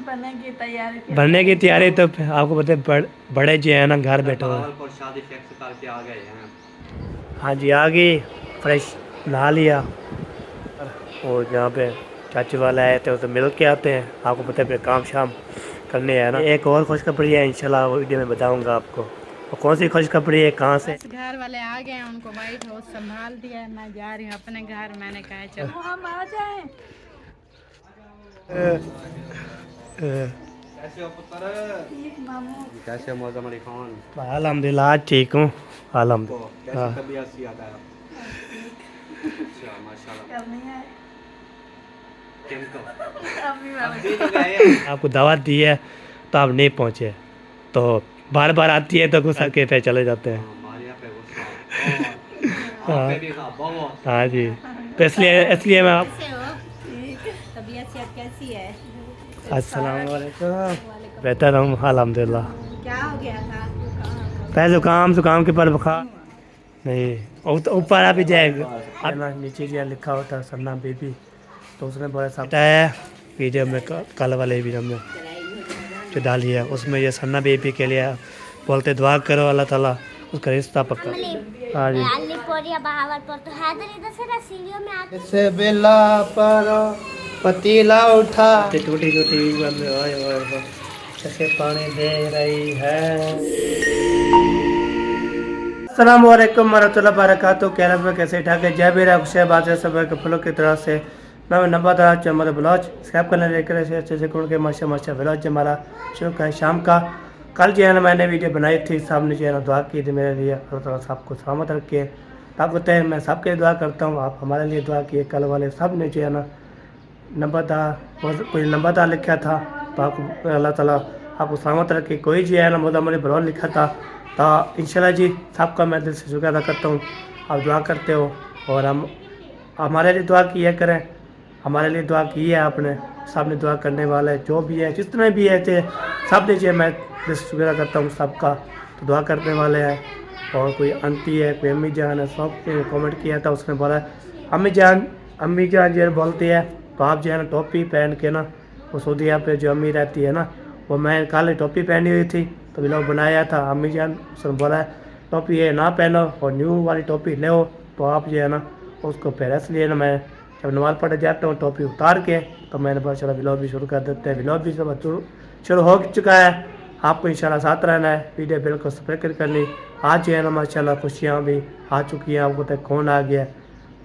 बनने की तैयारी तो आपको पता है बड़े जो है ना घर बैठे हुए। शादी फिक्स करके आ गए हैं। हाँ जी आ गई, फ्रेश नहा लिया और यहाँ पे चाची वाला आए थे, उसे मिल के आते हैं। आपको पता है फिर काम शाम करने है ना। एक और खुशखबरी है, इंशाल्लाह वो वीडियो में बताऊंगा आपको। और कौन सी खुशखबरी है, कहाँ से। बस घर वाले आ गए हैं, उनको वाइट हाउस संभाल दिया है। मैं जा रही हूँ अपने घर। मैंने कहा चलो हम आ जाएं। कैसे हो पुत्र? कैसे हो मौजम अली खान? अल्हम्दुलिल्लाह ठीक हूँ, कैसी अल्हम्दुलिल्लाह। तबीयत सी आता है? अच्छा माशाल्लाह। आपको दावत दी है तो आप नहीं पहुँचे, तो बार बार आती है तो गुस्सा के पे चले जाते हैं। हाँ हाँ जी, तो इसलिए इसलिए मैं आप। कैसे हो? तबीयत सेहत कैसी है? अस्सलाम वालेकुम। बेहतर हूँ अल्हम्दुलिल्लाह। क्या हो गया था? पहले जुकाम के पर बुखार नहीं, ऊपर आ भी जाएगा। अब ना नीचे जो लिखा होता है सन्ना बेबी, तो उसने बड़ा सा है वीडियो में कल वाले वीडियो में जो डाली है, उसमें ये सन्ना बेबी के लिए बोलते दुआ करो अल्लाह ताला उसका रिश्ता पक्का। हाँ जी से बेला पर पतीला उठा टूटी टूटी कैसे पानी दे रही है। अस्सलाम वालेकुम वरहमतुल्लाहि वबरकातुहू। कैरब में कैसे ठाक है, जय बीरा खुश बात है सब के फलों की तरह से मैं नंबर हमारे ब्लाउज स्क्रैप करने लेकर अच्छे से कौन के माशा माशा ब्लाउज हमारा शुरू है शाम का। कल जो है ना मैंने वीडियो बनाई थी, सामने जो है ना दुआ की थी मेरे लिए, अल्लाह ताला सबको सलामत रखे। आप होते हैं मैं सबके दुआ करता हूँ, आप हमारे लिए दुआ किए। कल वाले सब ने जो है ना नंबरदार कोई नंबरदार लिखा था, तो आपको अल्लाह ताला आपको सलामत रखे। कोई जो है ना मुझे हमारे ब्लॉग लिखा था, तो इंशाल्लाह जी सबका मैं दिल से शुक्र अदा करता हूँ। आप दुआ करते हो और हम हमारे लिए दुआ किया करें, हमारे लिए दुआ की है आपने, सब ने दुआ करने वाले जो भी है जितने भी है थे सब ने जो मैं दिल से शुक्र अदा करता हूँ सबका। तो दुआ करने वाले हैं, और कोई आंटी है कोई अम्मी जान है, सब कमेंट किया था, उसने बोला अम्मी जान जो बोलती है तो आप जो है ना टोपी पहन के ना, वो सऊदीया पे जो अम्मी रहती है ना, वो मैं काली टोपी पहनी हुई थी तो लोग बनाया था अम्मी जान, उसने बोला टोपी ये ना पहनो और न्यू वाली टोपी ले तो आप जो है ना उसको पहले। इसलिए ना मैं जब नमाज़ पढ़ने जाता हूँ टोपी उतार के, तो मैंने बोला चलो व्लॉग भी शुरू कर देते हैं। व्लॉग भी सब शुरू हो चुका है, आपको इंशाल्लाह साथ रहना है, वीडियो बिल्कुल सब्सक्राइब करनी। आज जो है ना माशाल्लाह खुशियाँ भी आ चुकी हैं, आपको तक कौन आ गया,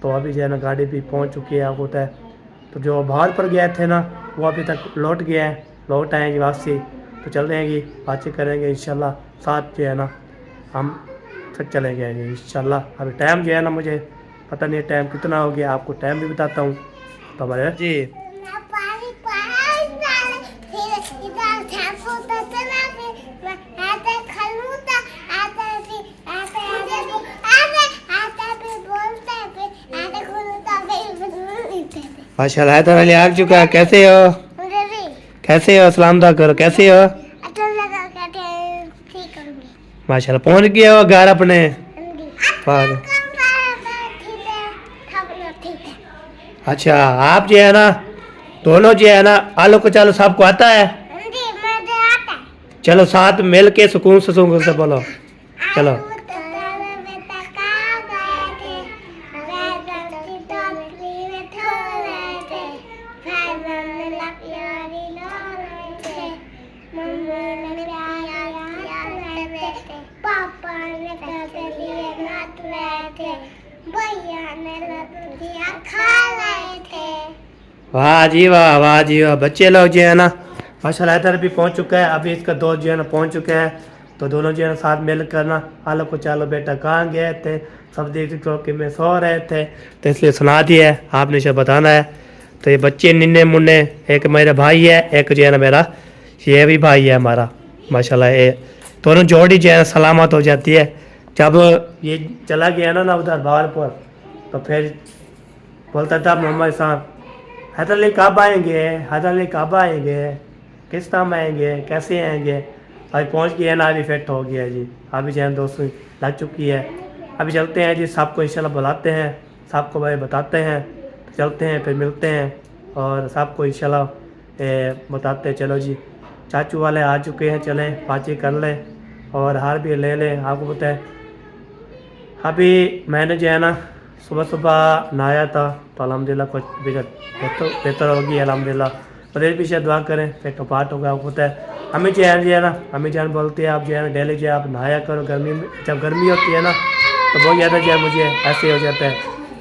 तो अभी जो है ना गाड़ी भी पहुँच चुकी है आपको तक। तो जो बाहर पर गए थे ना वो अभी तक लौट गए हैं, लौट आएंगे वापसी, तो चल देंगे बातें करेंगे इंशाल्लाह साथ जो है ना हम फिर चले जाएंगे इंशाल्लाह। अभी टाइम जो है ना मुझे पता नहीं टाइम कितना हो गया, आपको टाइम भी बताता हूँ। तो हमारे जी माशाल्लाह तो वाले आ चुका है। कैसे हो कैसे हो, सलाम दा करो, कैसे हो। माशाल्लाह पहुंच गए हो घर अपने पर। अच्छा आप जो है ना दोनों जो है ना आलू को चालू सबको आता है, चलो साथ मिल के सुकून से बोलो चलो। वाह जी वाह, वाह जी वाह। बच्चे लोग जो है ना माशाल्लाह इधर भी पहुंच चुका है, अभी इसका दोस्त जो है ना पहुंच चुके हैं, तो दोनों जो है ना साथ मिल कर ना आलो को चालो बेटा कहाँ गए थे, सब देख के में सो रहे थे, तो इसलिए सुना दिया है, आपने शायद बताना है। तो ये बच्चे निन्ने मुन्ने, एक मेरा भाई है, एक जो है ना मेरा ये भी भाई है हमारा। माशाल्लाह ये दोनों जोड़ी जो है ना सलामत हो जाती है। जब ये चला गया ना उधर भावलपुर, तो फिर बोलता था मोहम्मद साहब हैदर अली कब आएंगे, हैदर अली कब आएंगे, किस टाइम आएंगे, कैसे आएंगे। अभी पहुंच गए हैं ना, अभी फिट हो गया जी, अभी जो है दोस्तों लग चुकी है। अभी चलते हैं जी, सबको इंशाल्लाह बुलाते हैं, सबको भाई बताते हैं, तो चलते हैं फिर मिलते हैं और सबको इंशाल्लाह बताते चलो जी। चाचू वाले आ चुके हैं, चलें बातचीत कर लें और हार भी ले लें। आपको पता है अभी मैंने जो है ना सुबह सुबह नहाया था, तो अल्हम्दुलिल्लाह कुछ बेहतर होगी अल्हम्दुलिल्लाह। परहेज पीछे दुआ करें, फिर कपाट होगा। आपको पता है अम्मी जो है ना अम्मी जान बोलती है आप जो है ना डेली जो है आप नहाया करो, गर्मी में जब गर्मी होती है ना तो बहुत ज़्यादा जो है मुझे ऐसे हो जाता है।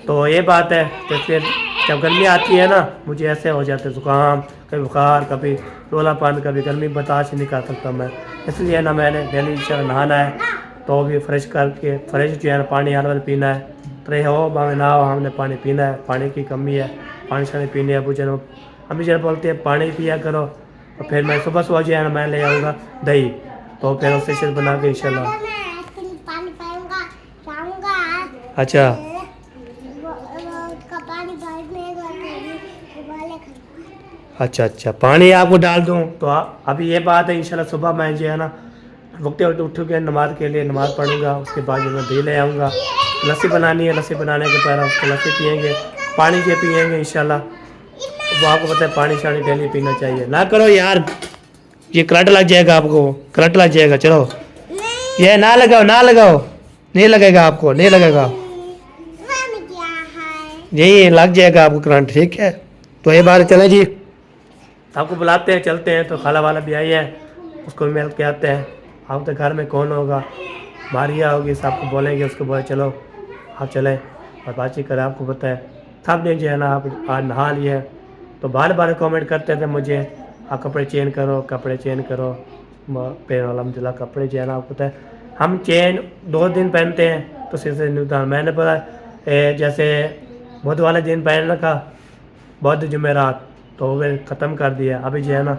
तो ये बात है, तो फिर जब गर्मी आती है ना मुझे ऐसे हो जाते हैं ज़ुकाम, कभी बुखार, कभी रोलापन, कभी गर्मी बर्दाश्त नहीं कर सकता मैं। इसलिए ना मैंने डेली नहाना है, तो भी फ्रेश करके फ्रेश जो है ना पानी हर वक्त पीना है। तो हो भावे ना हो हमने पानी पीना है, पानी की कमी है, पानी शानी पीने है। अभी जब बोलते हैं पानी पिया करो, और फिर मैं सुबह सुबह जो है ना मैं ले आऊँगा दही, तो फिर उससे शेर बना के इंशाल्लाह। पानी पाऊंगा खाऊंगा। अच्छा का पानी भरने वाले अच्छा पानी आपको डाल दूँ तो अभी ये बात है इंशाल्लाह सुबह मैं जो है ना वक्ते वक्त उठ के नमाज के लिए नमाज़ पढ़ूंगा, उसके बाद जो मैं दही ले आऊँगा। लस्सी बनानी है, लस्सी बनाने के पहले उसको लस्सी पियेंगे, पानी जो पियेंगे इंशाल्लाह। वो आपको पता है पानी शानी डेली पीना चाहिए। ना करो यार, ये करंट लग जाएगा, आपको करंट लग जाएगा। चलो ये ना लगाओ नहीं लगेगा, आपको नहीं लगेगा, यही लग जाएगा आपको करंट, ठीक है। तो ये बात चले जी, आपको बुलाते हैं, चलते हैं। तो खाला वाला भी आई है, उसको मिल के आते हैं। आप तो घर में कौन होगा, मारिया होगी, सबको बोलेंगे, उसको बोले चलो आप चलें और बातचीत करें। आपको पता है सब ने जो है ना आप आज नहा लिए, तो बार बार कमेंट करते थे मुझे आप कपड़े चेंज करो। फिर अल्हम्दुलिल्लाह कपड़े जो है ना आपको पता है हम चेन 2 दिन पहनते हैं तो सिर से नहीं उतार। मैंने पता जैसे बुध वाले दिन पहन रखा, बुध जुमेरात, तो फिर ख़त्म कर दिया। अभी जो है ना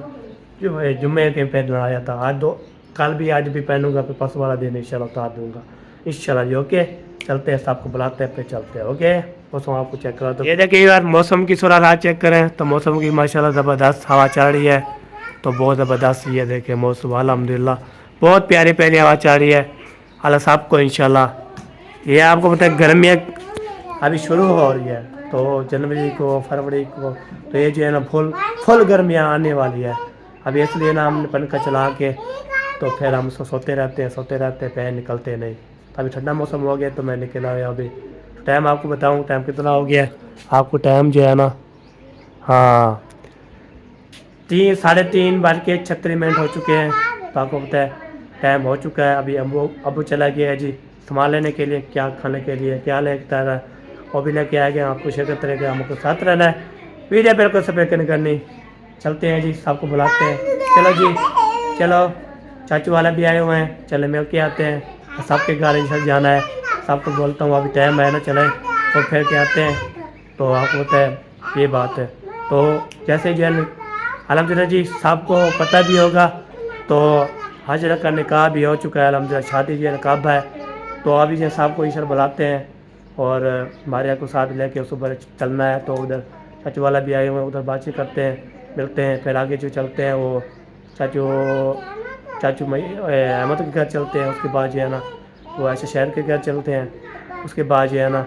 जुम्मे के पहन लगाया था, कल भी आज भी पहनूंगा, फिर परसों वाला दिन इंशाल्लाह उतार दूंगा इंशाल्लाह जी। ओके चलते हैं, सबको बुलाते हैं, फिर चलते हैं। ओके मौसम आपको चेक करो। तो ये देखिए यार मौसम की सूरत हाल चेक करें तो मौसम की माशाल्लाह ज़बरदस्त हवा चल रही है, तो बहुत ज़बरदस्त ये देखिए मौसम अल्हम्दुलिल्लाह बहुत प्यारी प्यारी हवा चल रही है। अल्लाह सबको इंशाल्लाह। ये आपको पता है गर्मियाँ अभी शुरू हो रही है, तो जनवरी को फरवरी को तो ये जो है ना फुल गर्मियाँ आने वाली है। अभी इसलिए ना हमने पंखा चला के तो फिर हम सोते रहते हैं फिर निकलते नहीं। अभी ठंडा मौसम हो गया तो मैं निकला हुआ। अभी टाइम आपको बताऊं टाइम कितना हो गया है, आपको टाइम जो है ना हाँ 3:30 हो चुके हैं। तो आपको पता है टाइम हो चुका है। अभी अबू चला गया है जी संभाल लेने के लिए, क्या खाने के लिए क्या लेता है वो भी लेके आ गया। आपको शेयर करते रहेगा, हमको साथ रहना है, वीडियो बिल्कुल सब्सक्राइब नहीं करनी। चलते हैं जी, सबको बुलाते हैं। चलो जी चलो, चाचू वाला भी आए हुए हैं, चले मिल के आते हैं। सबके घर इंशाल्लाह जाना है, सबको बोलता हूँ अभी टाइम है ना, चले तो फिर के आते हैं। तो आपको पता है ये बात है। तो जैसे जो है अल्हम्दुलिल्लाह जी सबको पता भी होगा, तो हाजिरा का निकाह भी हो चुका है अल्हम्दुलिल्लाह, शादी जो है कब है। तो अभी जो सबको इंशाल्लाह बुलाते हैं और मारिया को साथ लेके सुबह चलना है। तो उधर चाचू वाला भी आए हुए हैं, उधर बातचीत करते हैं, मिलते हैं, फिर आगे जो चलते हैं वो चाचू अहमद के घर चलते हैं। उसके बाद जो है ना वो ऐसे शहर के घर चलते हैं। उसके बाद जो है ना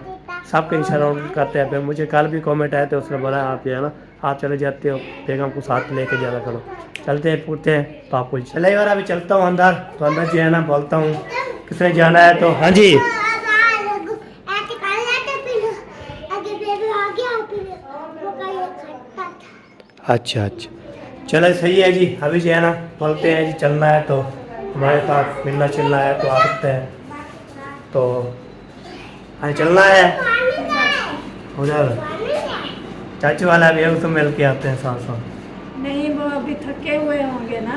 सबके इंशाल्लाह करते हैं। फिर मुझे कल भी कमेंट आए थे, उसने बोला आप जो है ना आप चले जाते हो, बेगम को साथ लेके जाना करो। चलते हैं पूछते हैं तो आपको चले यार। अभी चलता हूँ अंदर, तो अंदर जो है ना बोलता हूँ किसने जाना है। तो हाँ जी अच्छा चलो सही है जी। अभी जो है ना बोलते हैं जी चलना है, तो हमारे पास मिलना चलना है तो आ सकते हैं। तो हाँ चलना है उधर चाचू वाला भी है, उसको मिल के आते हैं साथ। नहीं वो अभी थके हुए होंगे ना,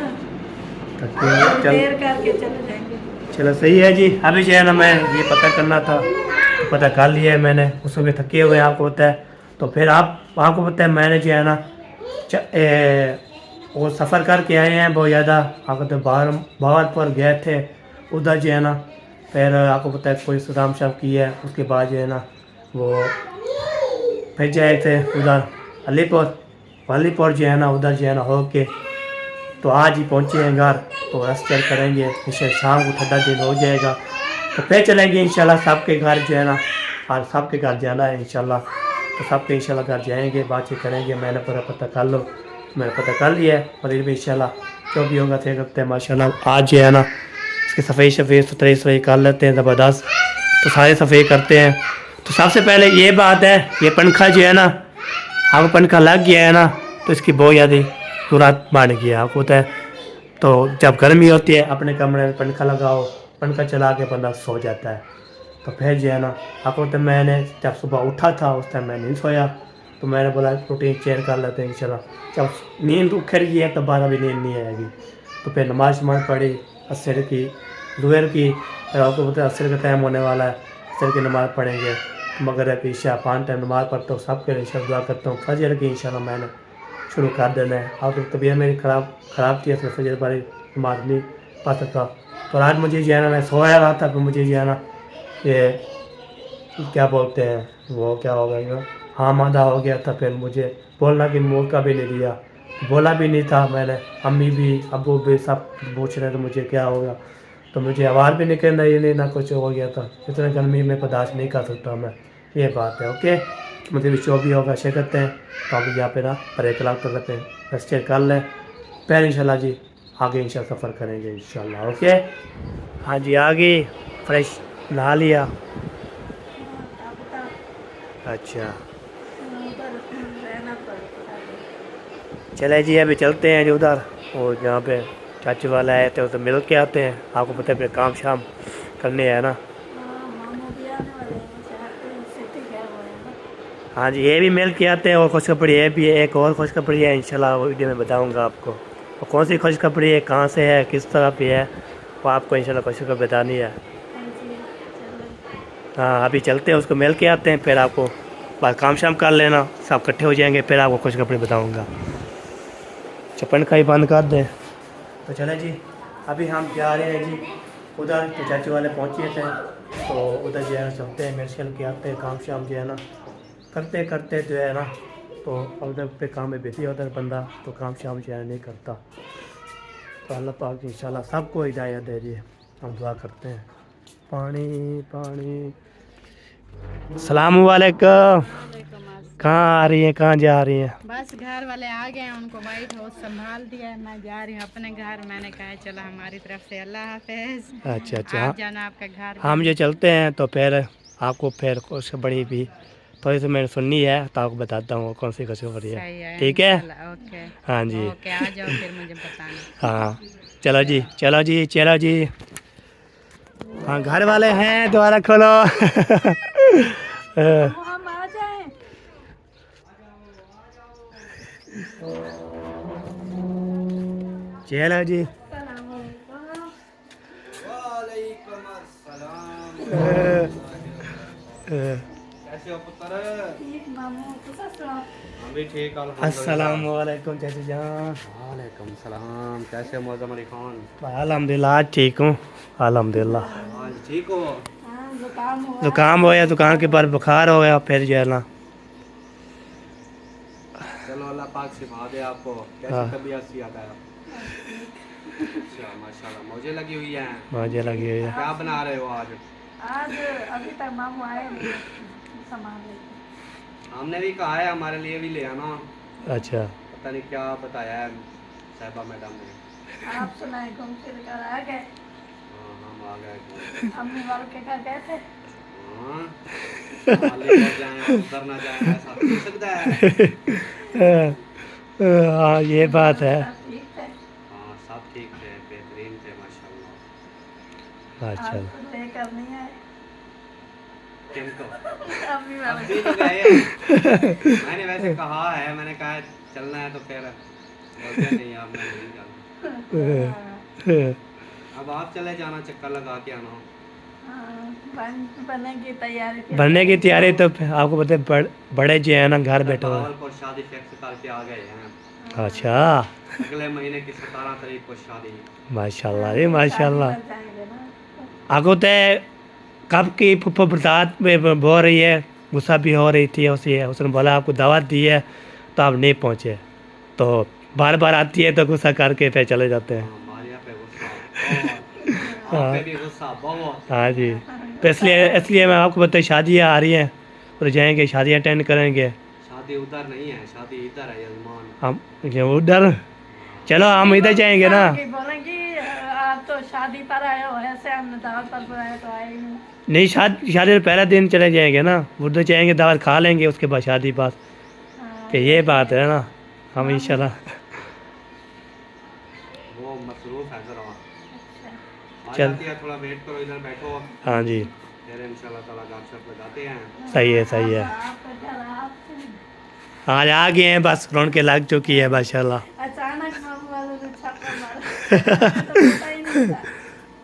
देर करके चले जाएंगे। चलो सही है जी। अभी जो है ना मैं ये पता करना था, पता कर लिया है मैंने, उसको भी थके हुए हैं आपको पता है। तो फिर आपको पता है मैंने जो है ना वो सफ़र करके आए हैं बहुत ज़्यादा। आपको तो बाहर गए थे उधर जो है ना, फिर आपको पता है कोई सुदाम शाम की है। उसके बाद जो है ना वो फिर जाए थे उधर अलीपुर जो है ना, उधर जो है ना हो के तो आज ही पहुँचे हैं घर। तो रेस्ट करेंगे, इंशाल्लाह शाम को ठंडा दिन हो जाएगा तो फिर चलेंगे इंशाल्लाह सबके घर जो है ना। और सबके घर जाना है इंशाल्लाह, तो सबके इंशाल्लाह घर जाएंगे, बातचीत करेंगे। मैंने पूरा पता कर लो मैंने पता कर लिया है और ये भी इंशाल्लाह जो भी होगा थे करते हैं माशाल्लाह। आज जो है ना इसकी सफ़ाई सुथराई कर लेते हैं ज़बरदस्त। तो सारे सफ़ाई करते हैं। तो सबसे पहले ये बात है, ये पंखा जो है ना आपको पंखा लग गया है ना तो इसकी बहुत ज़्यादा ज़रूरत बन गई है आपको पता है। तो जब गर्मी होती है अपने कमरे में पंखा लगाओ, पंखा चला के बंदा सो जाता है। तो फिर जो है ना आपको तो मैंने जब सुबह उठा था उस टाइम मैं नहीं सोया, तो मैंने बोला रूटीन चेंज कर लेते हैं इंशाल्लाह। जब नींद उखड़ गई है तो 12 भी नींद नहीं आएगी। तो फिर नमाज पढ़ी असर की, दोपहर की, फिर आपको पता है असर का टाइम होने वाला है, असर की नमाज़ पढ़ेंगे। मगरिब ईशा 5 टाइम नमाज़ पढ़ता हूँ, सबके लिए दुआ करता हूँ। फजर की इंशाल्लाह मैंने शुरू कर देना है। और तो तबीयत मेरी ख़राब थी, इसमें फजर बारी नमाज नहीं पढ़ सकता। तो आज मुझे जो है ना मैं सोया रहा था, फिर मुझे जो है ना ये क्या बोलते हैं वो क्या हो गया, हाँ मादा हो गया था। फिर मुझे बोलना की मौका भी नहीं दिया, बोला भी नहीं था मैंने। अम्मी भी अबू भी सब पूछ रहे थे मुझे क्या होगा, तो मुझे आवाज़ भी निकलना ये नहीं ना कुछ हो गया था। इतने गर्मी में बर्दाश्त नहीं कर सकता मैं, ये बात है। ओके मुझे भी जो भी होगा शेयर करते हैं। तो अभी यहाँ पे ना ब्रेक कर लेते हैं, रेस्ट कर लें, फिर इंशाल्लाह जी आगे इंशाल्लाह सफ़र करेंगे इंशाल्लाह। ओके हाँ जी आ गई, फ्रेश नहा लिया। अच्छा चले जी अभी चलते हैं जो उधर, और जहाँ पे चाची वाला आए थे उसे मिल के आते हैं। आपको पता है फिर काम शाम करने है ना। हाँ जी ये भी मिल के आते हैं। और खुशखबरी है भी, एक और खुशखबरी है इंशाल्लाह वो वीडियो में बताऊंगा आपको। और कौन सी खुशखबरी है, कहाँ से है, किस तरह पे है, वो आपको इंशाल्लाह खुशखबरी बतानी है। हाँ अभी चलते हैं, उसको मिल के आते हैं, फिर आपको बात काम शाम कर लेना, सब इकट्ठे हो जाएंगे, फिर आपको खुशखबरी बताऊँगा। चपन का ही बंद कर दें। तो चले जी अभी हम जा रहे हैं जी उधर, तो चाची वाले पहुँचे थे तो उधर जो है ना चलते हैं, मिल के आते हैं, काम शाम जो है ना करते करते जो है ना। तो उधर पे काम में बिजी होता है बंदा, तो काम शाम जो है नहीं करता। तो अल्लाह पाक इंशाल्लाह सबको हिदायत दे दिए, हम दुआ करते हैं। पानी पानी सलाम वालेकुम। कहाँ आ रही है, कहाँ जा रही है? बस घर वाले आ गए हैं, उनको वाइट हाउस संभाल दिया है, मैं जा रही हूँ अपने घर। मैंने कहा चलो हमारी तरफ से अल्लाह हाफिज। अच्छा अच्छा आप जाना आपका घर। हम जो चलते हैं तो फिर आपको फिर खुशखबरी भी थोड़ी सी मैंने सुननी है तो आपको बताता हूँ कौन सी खुशखबरी है। ठीक है ओके हाँ जी ओके आ जाओ फिर मुझे बताना। हाँ चलो जी चलो जी चलो जी। हाँ घर वाले हैं, द्वारा खोलो। हम आ जाएं। चलो जी कैसे हो पुत्र? हम भी ठीक अस्सलाम वालेकुम चाची जान। वालेकुम सलाम। कैसे हो मौजम अली खान? अल्हम्दुलिल्लाह आज ठीक हूँ अल्हम्दुलिल्लाह। आज ठीक हो? जुकाम हो गया, दुकान के बाद बुखार हो गया, फिर जो है ना चलो अल्लाह पाक सिखा दे आपको। हाँ। कैसी तबीयत सी आता है? अच्छा माशाल्लाह मौजे लगी हुई हैं। मौजे लगी हुई है। क्या बना रहे हो आज? आज अभी तक मामू आए नहीं, सामान लेके। हमने भी कहा है हमारे लिए भी ले आना। अच्छा पता नहीं क्या बताया है साहिबा मैडम ने। आप सुनाए घूम फिर कर आ गए? हाँ हम आ गए। अम्मी वालों के घर गए थे? हाँ मालिक पर जाएं उधर ना जाएं, ऐसा हो सकता है? हाँ ये बात है। सब ठीक थे? हाँ सब ठीक थे, बेहतरीन थे माशाल्लाह। अच्छा आप लेकर नहीं आए? किनको? अम्मी अब वालों भी तो गए हैं। मैंने वैसे कहा है, मैंने कहा चलना है तो फिर बोलते नहीं आप नहीं जाना। अब आप चले जाना, चक्कर लगा के आना। बनेगी तैयारी? बनने की तैयारी तो आपको पता है बड़े जो है ना घर बैठे हुए हैं। भावलपुर शादी फिक्स करके आ गए हैं। अच्छा अगले महीने की 17 तारीख को शादी। माशाल्लाह जी माशाल्लाह। जाएंगे ना? आपको तो कब की फुफ्फो बरसात में हो रही है, गुस्सा भी हो रही थी उसे, उसने बोला आपको दावत दी है तो आप नहीं पहुँचे, तो बार बार आती है तो गुस्सा करके फिर चले जाते हैं। मारिया पे गुस्सा, आप पे भी गुस्सा बहुत। हाँ जी तो इसलिए मैं आपको बताऊँ शादियाँ आ रही हैं और जाएंगे शादियाँ अटेंड करेंगे। शादी उधर नहीं है, शादी इधर है यजमान। हम ये उधर, चलो हम इधर जाएंगे ना। बोलेंगे आप तो शादी पर आए हो, ऐसे हमने दावत पर बुलाया तो आए ही नहीं। नहीं, शादी शादी से पहला दिन चले जाएंगे ना, उधर जाएंगे, दावत खा लेंगे, उसके बाद शादी बात। तो ये बात है ना, हम इंशाल्लाह। वो मसरूफ है जरा, आ चल। जाती है, थोड़ा वेट करो, इधर बैठो, हाँ जी, फिर इंशाल्लाह ताला गपशप लगाते हैं। सही है, सही है। आज आ गए हैं, बस रौनक लग चुकी है माशाल्लाह। अचानक मामू वालों ने छापा मारा तो पता ही नहीं था।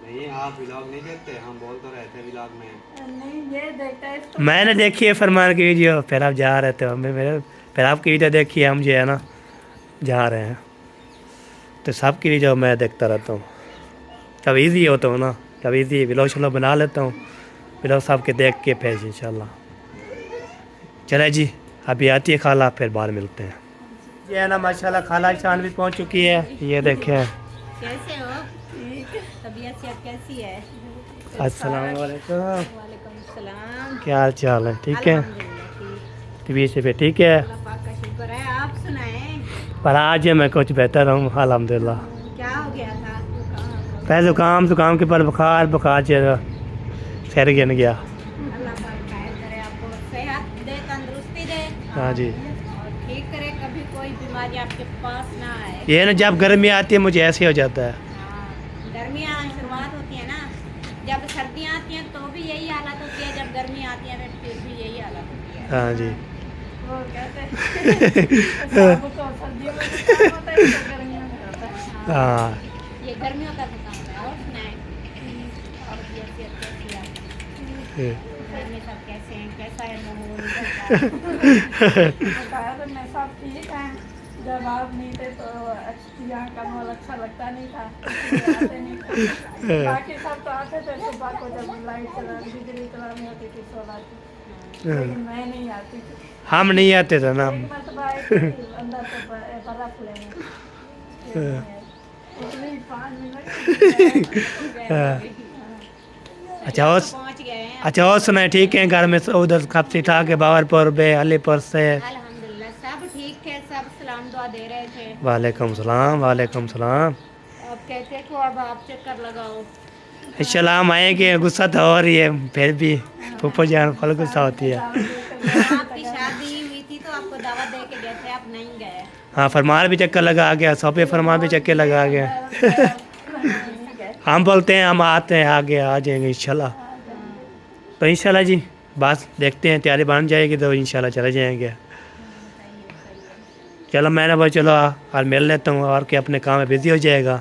नहीं, आप व्लॉग नहीं देखते, हम बोल तो रहे थे व्लॉग में। नहीं, ये देखता है इसको। मैंने देखी है फरमान की वीडियो, फिर आप जा रहे थे, हमें मेरे फिर आपकी वीडियो देखी है, हम जो है ना जा रहे हैं, तो सबकी वीडियो मैं देखता रहता हूँ। जब इजी होता हूँ ना, जब इजी व्लॉग शलॉग बना लेता हूँ, व्लॉग सबके देख के फिर इंशाल्लाह। चले जी, अभी आती है खाला, फिर बाहर मिलते हैं। ये है ना माशाल्लाह, खाला शान भी पहुँच चुकी है, ये देखें। कैसे हो? तबीयत सेहत कैसी है? अस्सलाम वालेकुम, वालेकुम सलाम। क्या हाल चाल है? ठीक है, अल्हम्दुलिल्लाह ठीक। तबीयत से भी ठीक है, अल्लाह पाक का शुक्र है। आप सुनाएं, पर आज मैं कुछ बेहतर हूँ अल्हम्दुलिल्लाह। क्या हो गया था? पहले जुकाम के पर बुखार जो सैर गिन गया। अल्लाह पाक खैर करे, आपको सेहत दे, तंदुरुस्ती दे हाँ जी, और ठीक करे, कभी कोई बीमारी आपके पास ना आए। ये ना जब गर्मी आती है मुझे ऐसे हो जाता है। हाँ, गर्मियाँ शुरुआत होती है ना, जब सर्दियाँ आती हैं तो भी यही हालत होती है, जब गर्मी आती है फिर भी यही हालत होती है। हाँ जी, वो कहते हैं सबको सर्दियों में जुकाम होता है, तो गर्मियों में होता है। हाँ ये गर्मियों का जुकाम है। और सुनाएं, और कैसी कैसी है आपकी? घर में सब कैसे हैं? कैसा है माहौल बताया तो मैं सब ठीक हैं। जब आप नहीं थे तो यहाँ का माहौल अच्छा लगता नहीं था, इसलिए आते नहीं थे। बाकी सब तो आते थे, सुबह को जब लाइट चला बिजली चलानी होती थी सो आती, लेकिन मैं नहीं आती थी। हम नहीं आते थे ना। एक मरतबा आई थी अंदर से बर्फ लेने, इसलिए 5 मिनट अच्छा और पहुँच गए हैं। अच्छा और सुनाए, ठीक है घर में उधर कब से ठा के बावरपुर बे अलीपुर से? अल्हम्दुलिल्लाह सब ठीक थे, सब सलाम दुआ दे रहे थे। वालेकुम सलाम, वालेकुम सलाम। अब कहते को अब आप चक्कर लगाओ। इंशाल्लाह हम आएंगे, गुस्सा तो हो रही है, फिर भी फूफो जान फल गुस्सा होती है। आपकी शादी हुई थी तो आपको दावत दे के गए थे, आप नहीं गए। हाँ, फरमान भी चक्कर लगा गया, सोफे फरमान भी चक्कर लगा गया। हम बोलते हैं हम आते हैं, आगे आ जाएंगे इंशाल्लाह। तो इंशाल्लाह जी, बस देखते हैं, तैयारी बन जाएगी तो इंशाल्लाह चले जाएंगे। चलो मैंने बोला चलो और मिल लेता हूँ, और क्या अपने काम में बिज़ी हो जाएगा,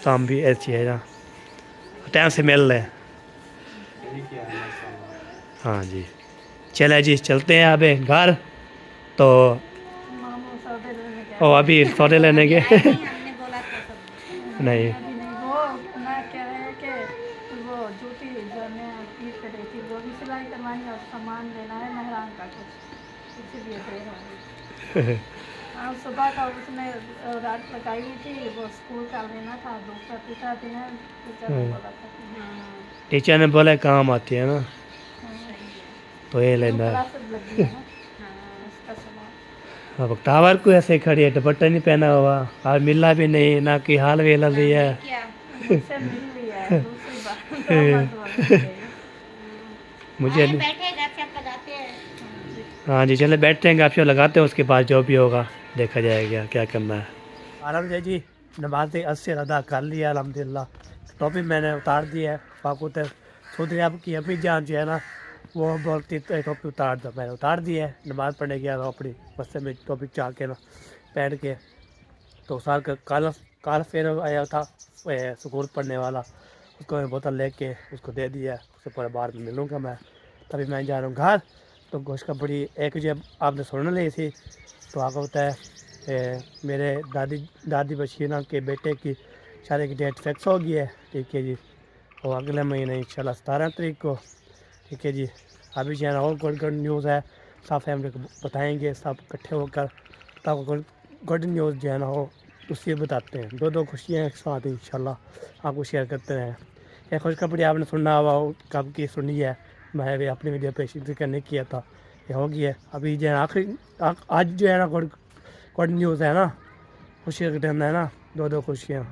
तो हम भी ऐसी है ना टाइम से मिल लें। ठीक है माशाल्लाह। हाँ जी, चले जी, चलते हैं अभी घर। तो मामू सौदे लेने गए। ओ अभी सौदे लेने के नहीं, हमने बोला था सब नहीं, अभी नहीं। वो मैं कह रहे हैं कि वो जूती जो मैं ईद पे रही थी वो भी सिलाई करवानी और सामान लेना है मेहरान का कुछ, इसीलिए देर हो गई। हाँ, सुबह का उसने रात लगाई हुई थी, वो स्कूल का लेना था, दूसरा तीसरा दिन है, टीचर ने बोला था कि हाँ टीचर ने बोला काम आती है ना, तो ये लेना है। क्लासेस लगी है ना, उसका सामान। अब टावर को ऐसे खड़ी है, दुपट्टा नहीं पहना हुआ, और मिला भी नहीं ना, कि हाल वेला ली है। क्या मुझसे मिल लिया है दूसरी बात। मुझे बैठे गपशप लगाते हैं। हाँ जी, चले बैठते हैं, आप लगाते हैं, उसके बाद जो भी होगा देखा जाएगा क्या करना है। आराम से जी, नमाज अस्से अदा कर लिया अल्हम्दुलिल्लाह, टॉपिक मैंने उतार दिया है। पाकू तो खुद आपकी अभी जान जो है ना, वो बोलती टॉपिक उतार दो, मैंने उतार दिया है। नमाज़ पढ़ने गया तो अपनी बस्ते में टॉपिक चाह के ना पहन के, तो साल का काल फिर आया था स्कूल पढ़ने वाला, उसको मैं बोतल लेके उसको दे दिया, उससे पूरे बार में मिलूँगा मैं। तभी मैं जा रहा हूँ घर। तो गोश्त का बड़ी एक जब आपने सुन ली थी, तो आगे होता है मेरे दादी बशीरा के बेटे की शादी की डेट फिक्स हो गई है, ठीक है जी, और अगले महीने इंशाल्लाह 17 तारीख को, ठीक है जी। अभी जो है ना और गुड न्यूज़ है, सब फैमिली को बताएंगे, सब इकट्ठे होकर तब गुड न्यूज़ जो है ना वो उसी बताते हैं। दो खुशियाँ एक साथ इंशाल्लाह आपको शेयर करते हैं। एक खुशखबरी आपने सुनना हुआ कब की सुनी है, मैं भी अपनी वीडियो पे जिक्र नहीं किया था, ये हो गया अभी जो है आखिरी आज जो है ना गुड न्यूज़ है ना, खुशी का दिन है ना, दो खुशियाँ,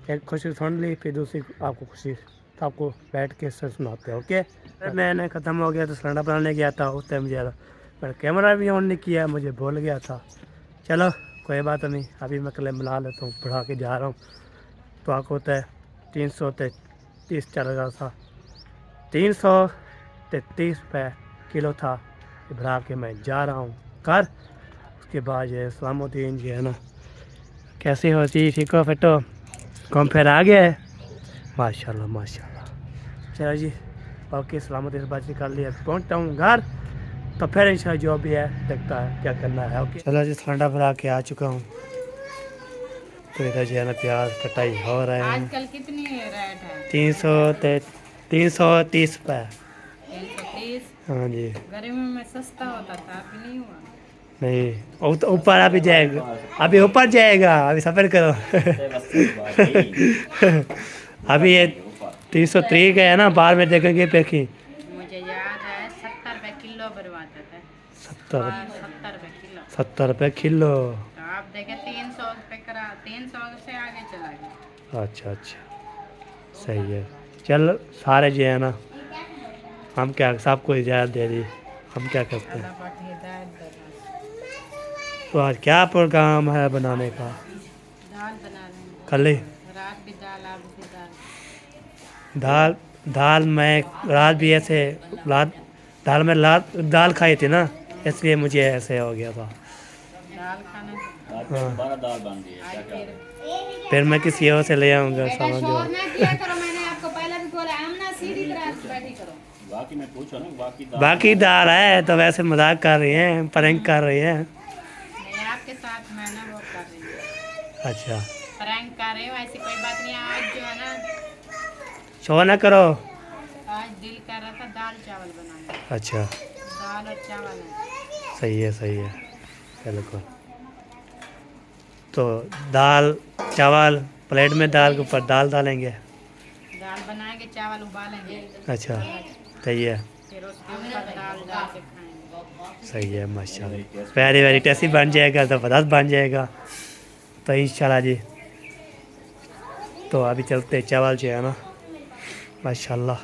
एक खुशी सुन ली फिर दूसरी आपको खुशी तो आपको बैठ के सर सुनाते हैं। ओके मैंने ख़त्म हो गया तो सिलेंडर बनाने गया था, उस टाइम ज़्यादा मैंने कैमरा भी ऑन नहीं किया, मुझे भूल गया था। चलो कोई बात नहीं, अभी मैं कल बना लेता हूँ, बढ़ा के जा रहा हूँ। तो आपको होता है 330 चल रहा था, 333 रुपये किलो था, बढ़ा के मैं जा रहा हूँ घर। उसके बाद जो है सलामुद्दीन जी है ना, कैसे हो जी, ठीक हो फिट हो, कौन फिर आ गया है, माशाल्लाह माशाल्लाह। चलो जी ओके, सलामती से बातचीत कर लिया, पहुँचता हूँ घर तो फिर इंशाल्लाह जो भी है देखता है क्या करना है। ओके चलो जी, सिलेंडर भरा के आ चुका हूँ। तो इधर जो है ना प्याज कटाई हो रहे हैं। आजकल कितनी रेट है? 330 रुपये। 330। हाँ जी, गर्मी में सस्ता होता था, अभी नहीं हुआ। नहीं तो ऊपर अभी जाएगा, अभी ऊपर जाएगा, अभी सफ़र करो। अभी ये 303 का है ना, बाद में देखेंगे पैकी। मुझे याद है 70 रुपए किलो बरवाते थे। 70 70 रुपए किलो। 70 रुपये किलो। तो आप देखे 300 रुपए करा, 300 से आगे चला गया। अच्छा अच्छा सही है। चल सारे जो है ना, हम क्या सबको इजाज़त दे दी, हम क्या करते हैं। अल्लाह पाक हिदायत दे बस। तो आज क्या प्रोग्राम है बनाने का, दाल बना लेंगे। कल ही रात भी दाल, आज भी दाल। दाल मैं रात भी ऐसे दाल खाई थी ना, इसलिए मुझे ऐसे हो गया था। दाल खाना। हाँ फिर मैं किसी और से ले आऊँगा सामान जो। ना किया करो, मैंने आपको पहले भी बोला, आमना सीधी तरह से बैठी करो। बाकी दाल है तो वैसे मजाक कर रही हैं, प्रैंक कर रही हैं। नहीं, आपके साथ मैं ना वो कर रही हूँ, अच्छा प्रैंक कर रही हूँ, ऐसी कोई बात नहीं। आज जो है ना, शो ना करो। आज दिल कर रहा था दाल चावल बनाने का। अच्छा दाल और चावल है। सही है बिल्कुल। तो दाल चावल प्लेट में, दाल के ऊपर दाल डालेंगे। दाल बनाएंगे, चावल उबालेंगे, अच्छा सही है, फिर उसके ऊपर दाल डाल के खाएंगे। सही है माशाल्लाह, वेरी टेस्टी बन जाएगा, ज़बरदस्त बन जाएगा। तो इंशाल्लाह जी, तो अभी चलते चावल जो है ना, माशाल्लाह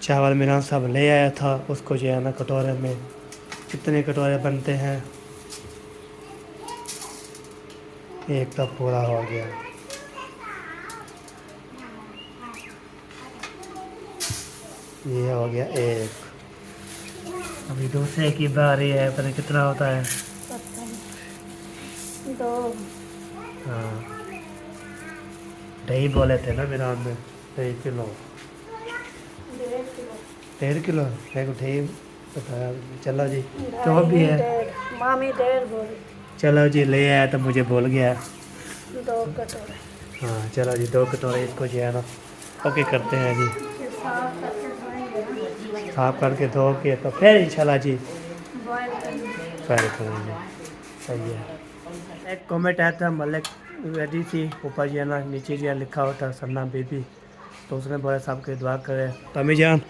चावल मेरा सब ले आया था, उसको जो है ना कटोरे में, कितने कटोरे बनते हैं, एक तो पूरा हो गया। ये हो गया एक, अभी दूसरे की बारी है, पता नहीं कितना होता है। दो हाँ दही बोले थे ना मेरा में, 1.5 किलो, 1.5 किलो मेरे को दही बताया। चलो जी जो भी है, मामी 1.5 बोली, चलो जी ले आया तो मुझे भूल गया। 2 कटोरे। हाँ चलो जी 2 कटोरे इसको जो है ना ओके करते हैं जी, फिर साफ करके धोएंगे, साफ करके धो के तो फिर इंशाल्लाह जी बॉयल करेंगे। फ्राई करेंगे। सही है। एक कमेंट आया था मलिक रेडी थी, ऊपर जो है ना नीचे जो है लिखा होता है सन्ना बेबी, तो उसने बोला साहब के दुआ करे। तमी जान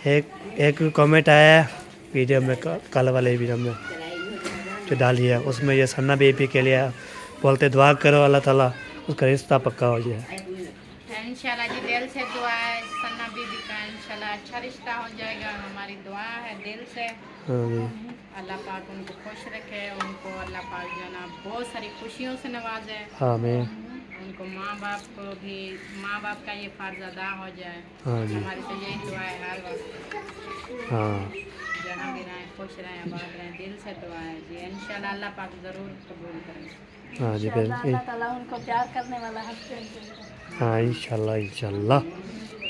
एक कमेंट आया है वीडियो में, कल वाले वीडियो में जो डाली है, उसमें ये सन्ना बेबी के लिए बोलते दुआ करो अल्लाह ताला उसका रिश्ता पक्का हो जाए। इंशाल्लाह जी, दिल से दुआ है सन्ना बीबी का, इंशाल्लाह अच्छा रिश्ता हो जाएगा, हमारी दुआ है दिल से। हाँ जी अल्लाह पाक उनको खुश रखे, उनको अल्लाह पाक जो है ना बहुत सारी खुशियों से नवाजे, आमीन। उनको माँ बाप को भी, माँ बाप का ये फर्ज अदा हो जाए। हाँ जी हमारी तो यही दुआ है हर वक्त, हाँ जहाँ भी रहें खुश रहें, आबाद रहें, दिल से दुआ है जी। इंशाल्लाह अल्लाह पाक ज़रूर कबूल करें। हाँ जी इंशाल्लाह फिर अल्लाह ताला उनको प्यार करने वाला हस्बैंड देगा। हाँ इंशाल्लाह।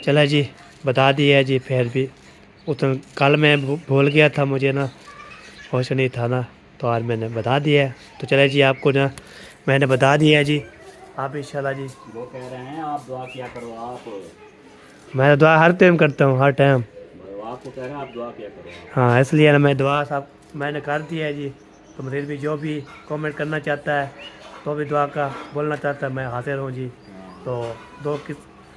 चला जी बता दिया जी, फिर भी उतना कल मैं भूल गया था, मुझे ना होश नहीं था ना, तो आज मैंने बता दिया है। तो चले जी आपको ना मैंने बता दिया जी, आप इंशाल्लाह जी। वो कह रहे हैं आप दुआ किया करो, आप मैं दुआ हर टाइम करता हूँ, हर टाइम। आपको कह रहे हैं आप दुआ किया करो। हाँ इसलिए ना मैं दुआ सब मैंने कर दिया है जी। तो मरीज भी जो भी कमेंट करना चाहता है, तो भी दुआ का बोलना चाहता है, मैं हाजिर हूँ जी। तो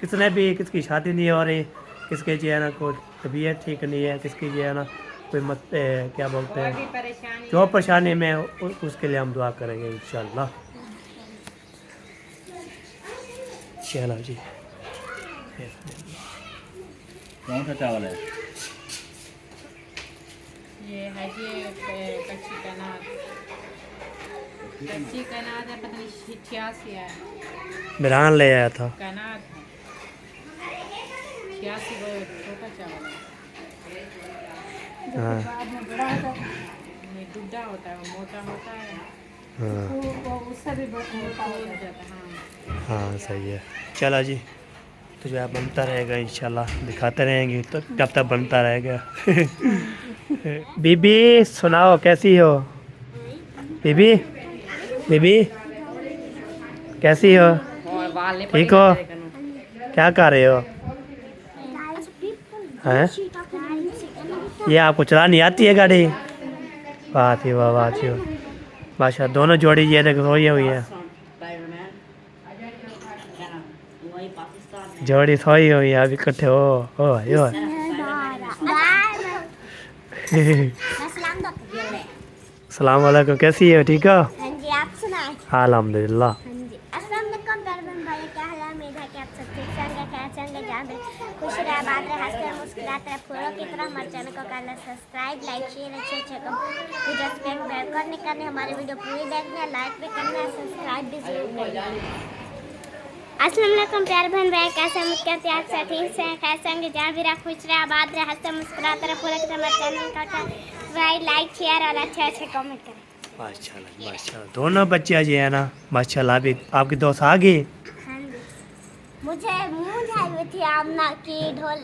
किसने भी किसकी शादी नहीं हो रही, किसके जो है ना कुछ तबीयत ठीक नहीं है, किसकी जो है ना कोई मत क्या बोलते और हैं भी परेशानी जो परेशानी में उसके लिए हम दुआ करेंगे इंशाल्लाह। चलो जी, कौन सा चावल है? ये है जी कच्ची कनात है, पता नहीं 86 है मेहरान ले आया था। कनात है 86 वो छोटा चावल है। हाँ बाद में बड़ा होता है ये डुड्डा होता है, वो मोटा होता है, हाँ वो उससे भी बहुत मोटा फूल होता है। जाता है। हाँ हाँ सही है। चलो जी, तो जो है बनता रहेगा इंशाल्लाह, दिखाते रहेंगे तो जब तक बनता रहेगा। बीबी सुनाओ कैसी हो? बीबी बीबी कैसी हो? ठीक हो? क्या कर रहे हो? हैं? ये आपको चलानी आती है गाड़ी? वाह थी वाह, वाह थी वाह। माशा दोनों जोड़ी ये देखो सोई हुई है, जोड़ी सोई हुई है अभी इकट्ठे हो यो। सलाम वालेकुम, कैसी हो? ठीक हो? हाँ जी, आप सुनाए? अल्हम्दुलिल्लाह। हाँ जी, अस्सलाम वालेकुम प्यारे बहन भाई, क्या हाल है? उम्मीद है कि आप सब ठीक होंगे, खैर होंगे, जहाँ भी खुश रहे, आबाद रहे, हंसते रहे, मुस्कुराते रहे, फूलों की तरह। हमारे चैनल को कर लें सब्सक्राइब, लाइक शेयर, अच्छे अच्छे वीडियोस पे बेल नहीं करने, हमारी वीडियो पूरी देखनी है, लाइक भी करना है, सब्सक्राइब भी जरूर करना है। अस्सलाम वालेकुम प्यारे बहन भाई, कैसे हैं? मुझे कहते हैं आप ठीक से खैर होंगे, जहाँ भी रहे, खुश रहे, आबाद रहे, हंसते मुस्कुराते रहे, फूलों की तरह। हमारे चैनल को सब्सक्राइब, लाइक शेयर और अच्छे अच्छे कमेंट करें। माशाल्लाह माशाल्लाह, दोनों बच्चे जो है ना माशाल्लाह। अभी आपकी दोस्त आ गई? हाँ जी, मुझे मूंझ आई हुई थी आमना की ढोल,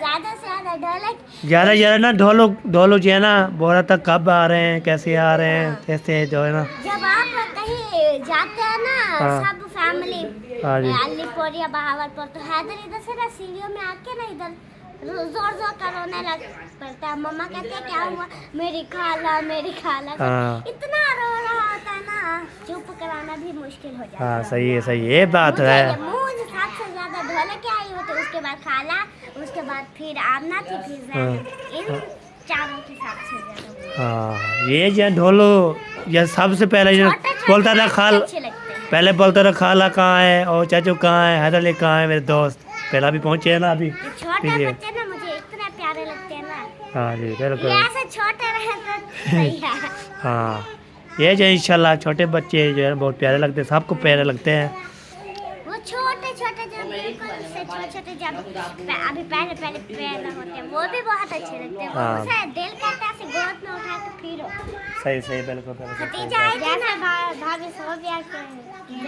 ज़्यादा से ज़्यादा ढोलक। ज़्यादा ना ढोलो ढोलो जो है ना बोल रहा था कब आ रहे हैं, कैसे आ रहे हैं, कैसे जो है ना। जब आप कहीं जाते हैं ना हाँ। सब फैमिली हाँ जी। अलीपुर या बहावलपुर, तो हैदर इधर से ना सीढ़ियों में आके ना इधर जोर जोर का रोने लग पड़ता है। मम्मा कहते हैं क्या हुआ? मेरी खाला हाँ। इतना रो रहा होता है ना, चुप कराना भी मुश्किल हो जाता हाँ है। सही है ये बात है। मुझे सबसे ज्यादा ढोलक के आई हो, तो उसके बाद खाला, उसके बाद फिर आमना थी, फिर ज़ैनब। इन चारों के सबसे ज्यादा हाँ ये जो ढोलो ये सबसे पहले जो बोलता था खाल, अच्छे लगते हैं। पहले बोलता था खाला कहाँ है और चाचू कहाँ है, हैदर अली कहाँ है, मेरे दोस्त पहला भी पहुँचे हैं ना अभी। ये छोटे बच्चे ना मुझे इतने प्यारे लगते हैं ना, हाँ जी बिल्कुल। ये ऐसे छोटे रहे तो सही है। हाँ ये जो इंशाल्लाह छोटे बच्चे जो है बहुत प्यारे लगते हैं, सबको प्यारे लगते हैं। वो छोटे छोटे जो बिल्कुल से छोटे छोटे जब अभी पहले पहले पैदा होते हैं, वो भी बहुत अच्छे लगते हैं। वो हाँ। उसे दिल करता है ऐसे गोद में उठा के फिरो। सही सही बिल्कुल बिल्कुल सही खतीजा आई थी ना भाभी सोफिया के,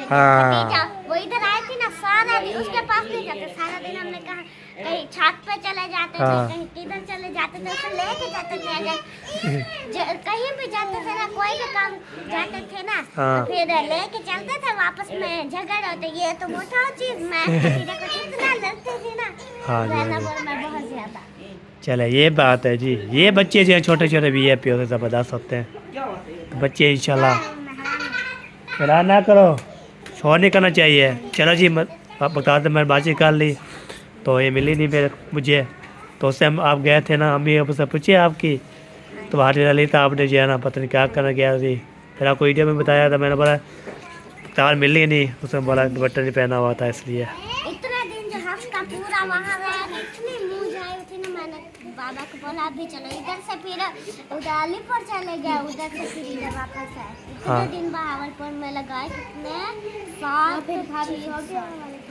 हाँ। खतीजा वो इधर आई थी ना, सारा दिन उसके पास नहीं जाते, सारा दिन हमने कहा कहीं छत पे चले जाते थे, हाँ। कहीं किधर चले जाते थे, उसे लेके जाते थे। अगर कहीं भी जाते थे ना, कोई भी काम जाते थे ना, हाँ। तो फिर लेके चलते थे, वापस में झगड़ होते, ये तो मोटा चीज, मैं खतीजा को इतना लड़ते थे ना, हाँ जी, हाँ जी। ज़ैनब और मैं बहुत ज्यादा। चले ये बात है जी। ये बच्चे जो हैं छोटे छोटे VIP होते ज़बरदस्त होते हैं, तो बच्चे इंशाल्लाह बना ना करो, शोर नहीं करना चाहिए। चलो जी आप बता दें मैंने बातचीत कर ली तो ये मिली नहीं फिर मुझे, तो उससे हम आप गए थे ना, हम भी आपसे पूछे आपकी, तो बाहर ले ली था आपने जो है ना, पता नहीं क्या करना गया थी। फिर आपको वीडियो में बताया था, मैंने बोला तार मिली नहीं, उसने बोला दुपट्टा नहीं पहना हुआ था इसलिए। इतने दिन जो हफ्ता पूरा वहाँ रहे, इतनी मूंझ आई थी ना, मैंने बाबा को बोला अभी चलो इधर से, फिर उधर अलीपुर चले गए, उधर से फिर इधर वापस आए। इतने हाँ। दिन बहावलपुर में लगाए, कितने 7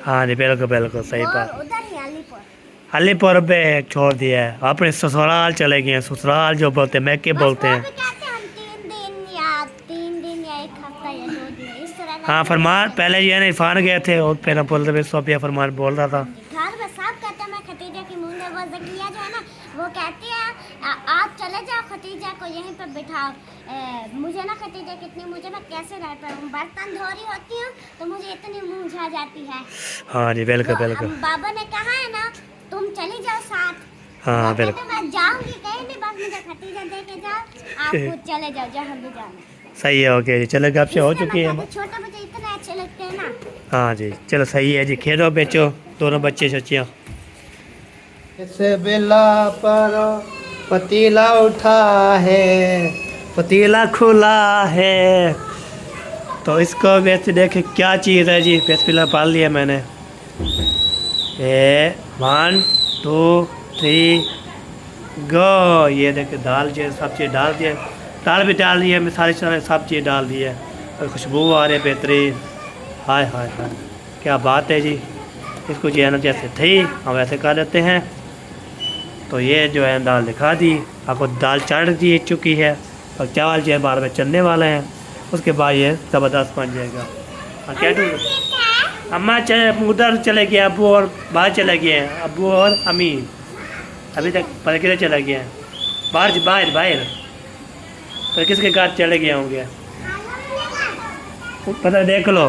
हाँ जी बिल्कुल बिल्कुल सही बात। उधर ही अलीपुर। अलीपुर पे छोड़ दिया है, अपने ससुराल चले गए हैं, ससुराल जो बोलते हैं मैके बोलते वो हैं। भी कहते हैं हम 3 दिन या 1 हफ्ता या 2 दिन इस तरह हाँ फरमान पहले ये ना इरफान गए थे और फिर बोलते हुए सोफिया फरमान बोल रहा था। घर में सब कहते हैं। मैं खतीजा की मुंडे वो जकिया जो है ना, वो कहती है आप चले जाओ, खतीजा को यहीं पे बिठाओ। मुझे ना खतीजा कितनी, मुझे ना कैसे रह पर बर्तन धो रही होती हूँ तो मुझे इतनी मूंझ आ जाती है। हाँ जी बिल्कुल तो बिल्कुल। बाबा ने कहा है ना तुम चली जाओ साथ। हाँ वो कहते बिल्कुल मैं जाऊंगी कहीं नहीं, बस मुझे खतीजा दे के जाओ, आप खुद चले जाओ जहाँ भी जाना। सही है। ओके जी चलो गप से हो चुकी है। छोटे बच्चे इतने अच्छे लगते हैं ना। हाँ जी चलो सही है जी, खेलो बेचो दोनों बच्चे सच्चियाँ। ऐसे बेला पर पतीला उठा है, पतीला खुला है। तो इसको वैसे देखे क्या चीज़ है जी। पतीला पाल लिया मैंने। ये 1 2 3 गो। ये देखे दाल जो सब चीज़ डाल दिए, दाल भी डाल दी है, मैं सारी सब चीज़ डाल दी है और खुशबू आ रही है बेहतरीन। हाय हाय हाय, क्या बात है जी। इसको जो है ना जैसे थी हम वैसे कर देते हैं। तो ये जो है दाल दिखा दी आपको, दाल चढ़ दी चुकी है और चावल जो है बार में चलने वाले हैं। उसके बाद ये ज़बरदस्त बन जाएगा। हाँ क्या दूँ अम्मा चले उधर चले गए, अबू और बाहर चले गए हैं, अबू और अम्मी अभी तक पर किधर चले गए हैं, बाहर बाहर बाहर पर किसके घर चले गए होंगे पता देख लो।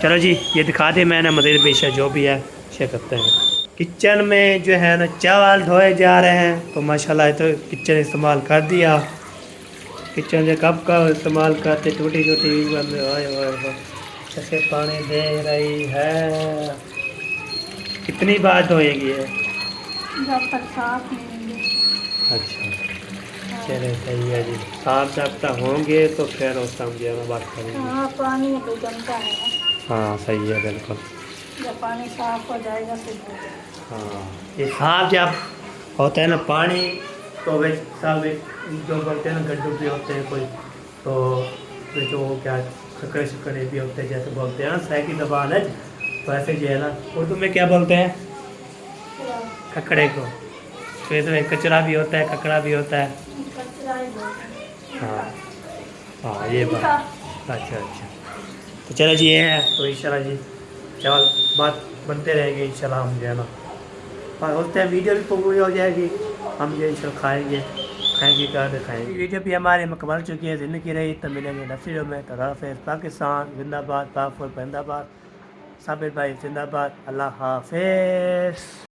चलो जी ये दिखा दे मैंने, मज़ीद पीछे जो भी है शेयर करते हैं। किचन में जो है ना चावल धोए जा रहे हैं। तो माशाल्लाह तो किचन इस्तेमाल कर दिया। किचन जो कब का इस्तेमाल करते टूटी टूटी कैसे पानी दे रही है। कितनी बार धोएगी है? जब तक साफ नहीं होंगे। अच्छा चले सही है जी। साफ साफ्ता होंगे तो फिर उस टाइम जो है ना बात करेंगे। हाँ पानी में तो जमता है ना। हाँ सही है बिल्कुल। जब पानी साफ हो जाएगा फिर हाँ ये साफ जब होता है ना पानी तो वे सब जो बोलते हैं ना गड्ढे भी होते हैं कोई, तो वे जो क्या खकड़े शक्कड़े भी होते हैं जैसे बोलते हैं ना सह की दबान है। तो ऐसे जो है ना उर्दू में क्या बोलते हैं खकड़े को। तो इसमें कचरा भी होता है ककड़ा भी होता है। कचरा ही बोलते हैं। हाँ हाँ ये बात। अच्छा अच्छा तो चलो जी ये है। तो इंशाल्लाह जी चावल बात बनते रहेंगे इंशाल्लाह। हम जो है ना और होते हैं वीडियो भी पूरी हो जाएगी, हम ये इंशाल्लाह खाएंगे क्या दिखाएंगे। वीडियो भी हमारे मुकम्मल चुकी है। ज़िंदगी रही तो मिलेंगे नेक्स्ट वीडियो में। तो हाफ़िज़। पाकिस्तान जिंदाबाद, पाकफुल जिंदाबाद, साबिर भाई जिंदाबाद। अल्लाह हाफिज़।